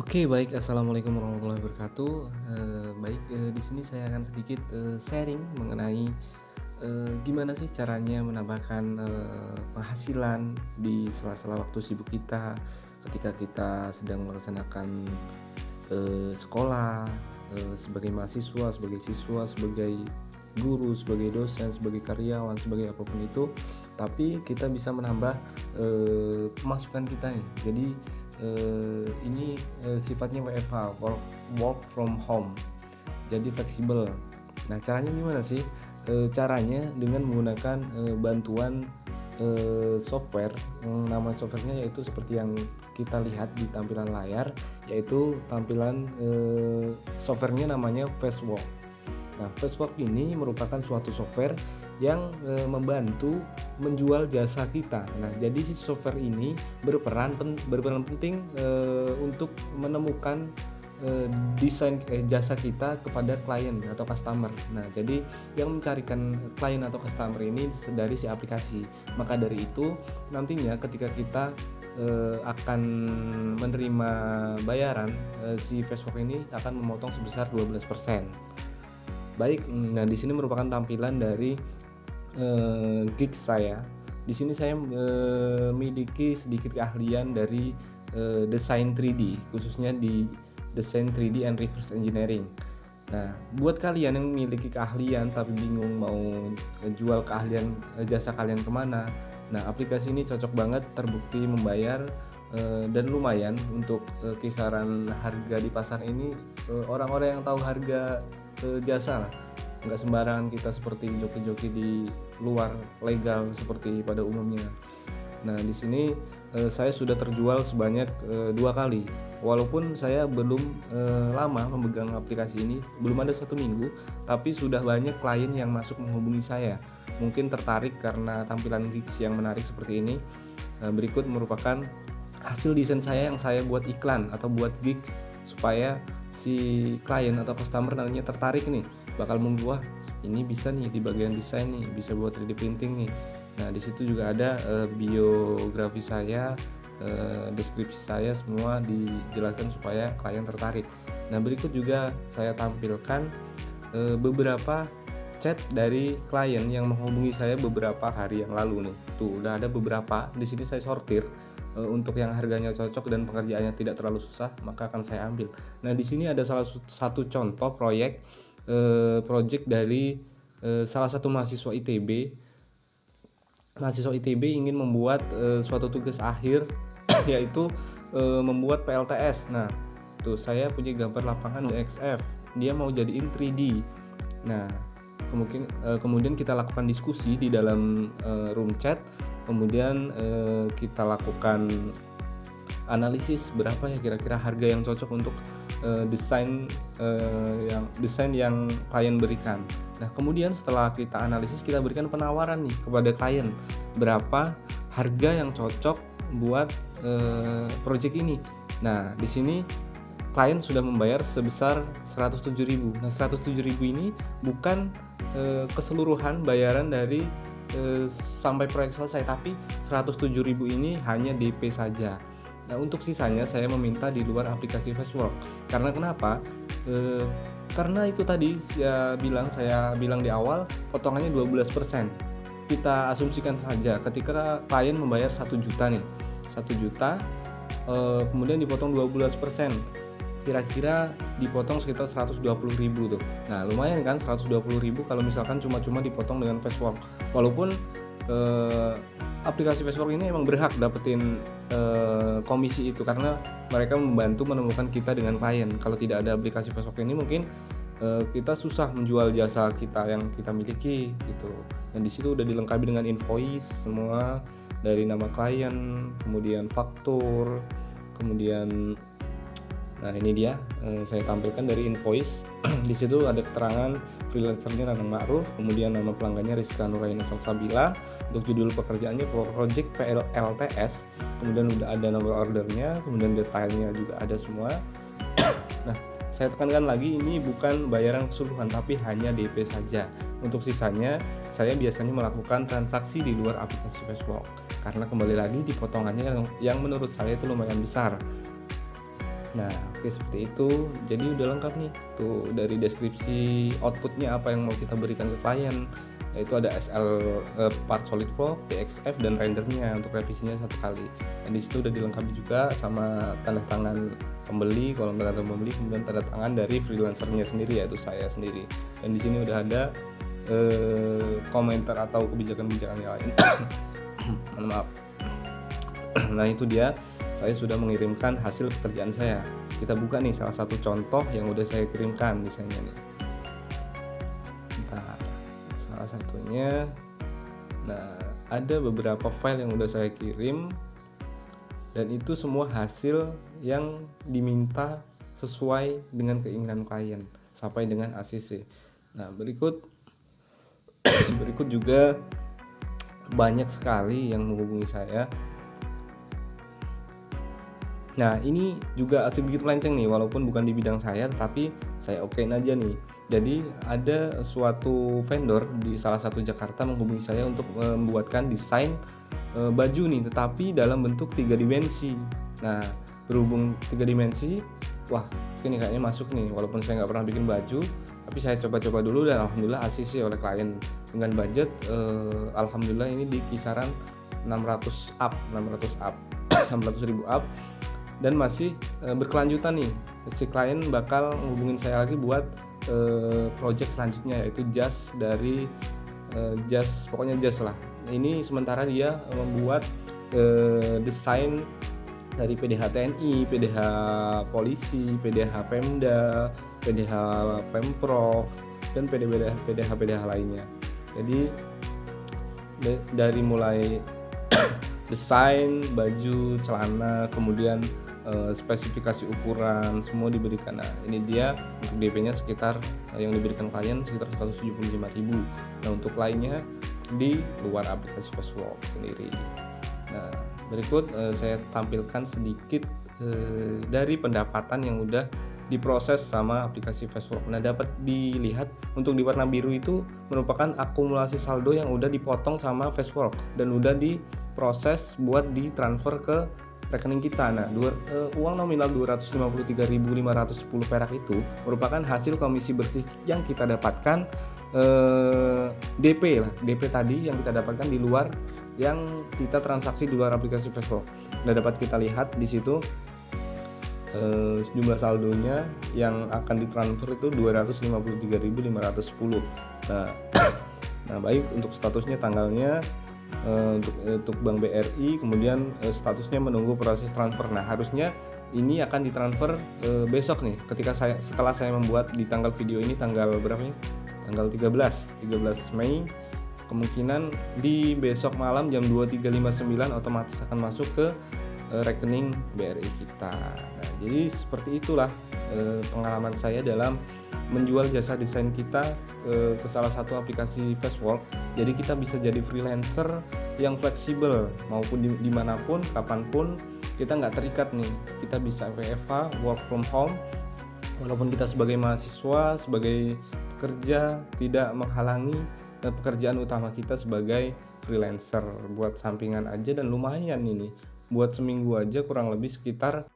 Oke, baik. Assalamualaikum warahmatullahi wabarakatuh. Baik, di sini saya akan sedikit, sharing mengenai, gimana sih caranya menambahkan, penghasilan di sela-sela waktu sibuk kita, ketika kita sedang melaksanakan, sekolah, sebagai mahasiswa, sebagai siswa, sebagai guru, sebagai dosen, sebagai karyawan, sebagai apapun itu, tapi kita bisa menambah, pemasukan kita nih. Jadi, ini, sifatnya WFH, work from home, jadi fleksibel. Nah, caranya gimana sih? Caranya dengan menggunakan, bantuan, software, nama software-nya yaitu seperti yang kita lihat di tampilan layar, yaitu tampilan, software-nya namanya Freshworks. Nah, Freshworks ini merupakan suatu software yang, membantu menjual jasa kita. Nah, jadi si software ini berperan penting, untuk menemukan, desain jasa kita kepada klien atau customer. Nah, jadi yang mencarikan klien atau customer ini dari si aplikasi. Maka dari itu, nantinya ketika kita, akan menerima bayaran, si Freshworks ini akan memotong sebesar 12%. Baik, nah di sini merupakan tampilan dari, gigs saya. Di sini saya, memiliki sedikit keahlian dari, desain 3D, khususnya di desain 3D and reverse engineering. Nah, buat kalian yang memiliki keahlian tapi bingung mau jual keahlian, jasa kalian kemana, nah aplikasi ini cocok banget, terbukti membayar, dan lumayan untuk, kisaran harga di pasar ini, orang-orang yang tahu harga, jasa lah. Nggak sembarangan kita seperti joki-joki di luar legal seperti pada umumnya. Nah, di sini, saya sudah terjual sebanyak, 2 kali. Walaupun saya belum, lama memegang aplikasi ini, belum ada 1 minggu, tapi sudah banyak klien yang masuk menghubungi saya. Mungkin tertarik karena tampilan gigs yang menarik seperti ini. Berikut merupakan hasil desain saya yang saya buat iklan atau buat gigs, supaya si klien atau customer nantinya tertarik nih, bakal wah ini bisa nih di bagian desain nih, bisa buat 3D printing nih. Nah, di situ juga ada, biografi saya, deskripsi saya semua dijelaskan supaya klien tertarik. Nah, berikut juga saya tampilkan, beberapa chat dari klien yang menghubungi saya beberapa hari yang lalu nih. Tuh, udah ada beberapa, di sini saya sortir, untuk yang harganya cocok dan pekerjaannya tidak terlalu susah, maka akan saya ambil. Nah, di sini ada satu contoh proyek, project dari, salah satu mahasiswa ITB. Mahasiswa ITB ingin membuat, suatu tugas akhir yaitu, membuat PLTS. Nah, tuh saya punya gambar lapangan UXF, dia mau jadiin 3D. Nah, kemudian kita lakukan diskusi di dalam, room chat, kemudian, kita lakukan analisis berapa ya kira-kira harga yang cocok untuk, desain yang klien berikan. Nah, kemudian setelah kita analisis, kita berikan penawaran nih kepada klien, berapa harga yang cocok buat, project ini. Nah, di sini klien sudah membayar sebesar 107.000. Nah, 107.000 ini bukan, keseluruhan bayaran dari, sampai proyek selesai, tapi 107.000 ini hanya DP saja. Nah, untuk sisanya saya meminta di luar aplikasi Freshworks. Karena kenapa? Eee, karena itu tadi saya bilang di awal, potongannya 12%. Kita asumsikan saja ketika klien membayar 1 juta nih, 1 juta, kemudian dipotong 12%, kira-kira dipotong sekitar 120.000 tuh. Nah, lumayan kan 120.000 kalau misalkan cuma-cuma dipotong dengan Freshworks. Walaupun, eee, aplikasi Freshworks ini emang berhak dapetin, komisi itu karena mereka membantu menemukan kita dengan klien. Kalau tidak ada aplikasi Freshworks ini mungkin, kita susah menjual jasa kita yang kita miliki gitu. Dan di situ udah dilengkapi dengan invoice semua dari nama klien, kemudian faktur, kemudian nah ini dia, saya tampilkan dari invoice. Di situ ada keterangan freelancer-nya Nanang Ma'ruf, kemudian nama pelanggannya Rizka Nuraini Salsabila, untuk judul pekerjaannya Project PLTS, kemudian udah ada nomor ordernya, kemudian detailnya juga ada semua. Nah, saya tekankan lagi, ini bukan bayaran keseluruhan tapi hanya DP saja. Untuk sisanya, saya biasanya melakukan transaksi di luar aplikasi Freshworks karena kembali lagi di potongannya yang menurut saya itu lumayan besar. Nah, oke seperti itu. Jadi udah lengkap nih tuh dari deskripsi outputnya apa yang mau kita berikan ke klien. Yaitu ada SL part SolidWorks, PXF dan rendernya untuk revisinya satu kali. Dan di situ udah dilengkapi juga sama tanda tangan pembeli, kolom tanda tangan pembeli, kemudian tanda tangan dari freelancernya sendiri yaitu saya sendiri. Dan di sini udah ada komentar atau kebijakan-kebijakan yang lain. Mohon maaf. Nah itu dia, saya sudah mengirimkan hasil pekerjaan saya. Kita buka nih salah satu contoh yang udah saya kirimkan desainnya nih. Nah, salah satunya, nah ada beberapa file yang udah saya kirim dan itu semua hasil yang diminta sesuai dengan keinginan klien sampai dengan ACC. Nah berikut juga banyak sekali yang menghubungi saya. Nah ini juga sedikit melenceng nih, walaupun bukan di bidang saya, tetapi saya okein aja nih. Jadi ada suatu vendor di salah satu Jakarta menghubungi saya untuk membuatkan desain baju nih, tetapi dalam bentuk 3 dimensi. Nah berhubung 3 dimensi, wah ini kayaknya masuk nih, walaupun saya nggak pernah bikin baju, tapi saya coba-coba dulu dan alhamdulillah ACC oleh klien dengan budget alhamdulillah ini di kisaran 600 ribu up dan masih berkelanjutan nih. Si klien bakal menghubungin saya lagi buat project selanjutnya yaitu jas dari pokoknya jas lah. Ini sementara dia membuat desain dari PDH TNI, PDH polisi, PDH Pemda, PDH Pemprov dan PDH lainnya. Jadi dari mulai desain baju, celana, kemudian spesifikasi ukuran semua diberikan. Nah ini dia untuk DP-nya sekitar yang diberikan klien sekitar 175.000. Nah untuk lainnya di luar aplikasi Fastwork sendiri. Nah berikut saya tampilkan sedikit dari pendapatan yang udah diproses sama aplikasi Fastwork. Nah dapat dilihat untuk di warna biru itu merupakan akumulasi saldo yang udah dipotong sama Fastwork dan udah diproses buat ditransfer ke rekening kita. Nah uang nominal 253.510 perak itu merupakan hasil komisi bersih yang kita dapatkan DP tadi yang kita dapatkan di luar yang kita transaksi di luar aplikasi Fastwork. Nah dapat kita lihat di situ jumlah saldonya yang akan ditransfer itu 253.510. Nah baik untuk statusnya tanggalnya untuk Bank BRI, kemudian statusnya menunggu proses transfer. Nah harusnya ini akan ditransfer besok nih, setelah saya membuat di tanggal video ini tanggal berapa ya? Tanggal 13 Mei. Kemungkinan di besok malam jam 23.59 otomatis akan masuk ke rekening BRI kita. Nah, jadi seperti itulah pengalaman saya dalam menjual jasa desain kita ke salah satu aplikasi Fastwork. Jadi kita bisa jadi freelancer yang fleksibel maupun dimanapun, kapanpun kita nggak terikat nih. Kita bisa WFH, work from home, walaupun kita sebagai mahasiswa, sebagai pekerja tidak menghalangi pekerjaan utama kita sebagai freelancer buat sampingan aja dan lumayan ini. Buat seminggu aja kurang lebih sekitar